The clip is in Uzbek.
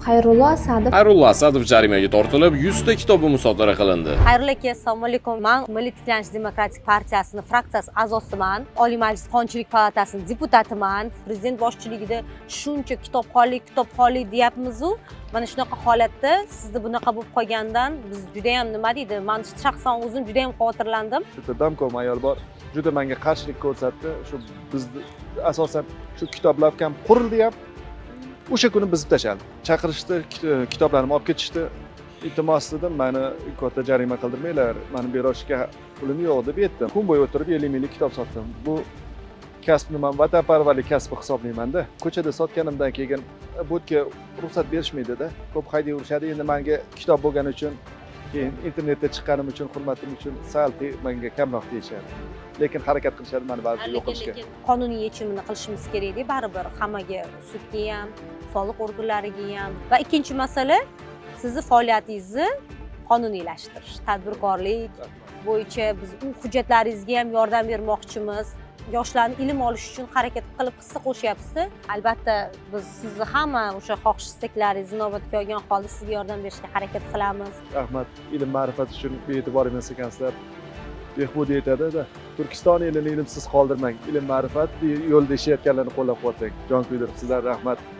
Xayrullo Asadov. Xayrullo Asadov jarimaga tortilib, 100 ta kitobi musodara qilindi. Xayrullo aka, assalomu alaykum. Men Milliy tiklanish demokratik partiyasining fraksiyasi a'zosiman. Oliy Majlis Qonunchilik palatasining deputatiman. Prezident boshchiligida shuncha kitobxonlik deyapmiz-ku. Mana shunaqa holatda sizni bunaqa bo'lib qolgandan biz juda ham nima deydi? Men shaxsan o'zim juda ham xavotirlandim. Juda damkor ayol bor. Juda menga qarshilik ko'rsatdi. Shu bizni asosan shu kitoblar ham qurildi ham. O'sha kuni buzib tashladi. Chaqirishdi, kitoblarimni olib ketishdi. Iltimos qildim, meni katta jarima qildirmanglar. Meni berishga pulim yo'q deb aytdim. Kun bo'yi o'tirib 50 minglik kitob sotdim. Bu kasbni men vatanparvarlik kasbi hisoblayman-da. Ko'chada sotganimdan keyin bu yerga ruxsat berishmaydi-da. Ko'p haydayverishadi. Endi menga kitob bo'lgani uchun, keyin internetda chiqqanim uchun, hurmatim uchun sal menga kamroq deyishadi. Lekin harakat qilishadi meni baribir yo'q qilishga. Qonuniy yechimini qilishimiz kerak-da, baribir hammaga, sudga ham, soliq organlariga ham. Va ikkinchi masala, sizni faoliyatingizni qonuniylashtirish, tadbirkorlik bo'yicha biz u hujjatlaringizga ham yordam bermoqchimiz. Yoshlarni ilm olish uchun harakat qilib hissa qo'shyapsiz. Albatta biz sizni hamma o'sha xohish istaklaringizni inobatga olgan holda sizga yordam berishga harakat qilamiz. Rahmat, ilm ma'rifat uchun be'tibor emas ekansizlar. Behbudiy aytadi-da. Turkiston elini ilmsiz qoldirmang. Ilm ma'rifat yo'lda ishlayotganlarni qo'llab-quvvatlang. Jon kuydirib sizlar, rahmat.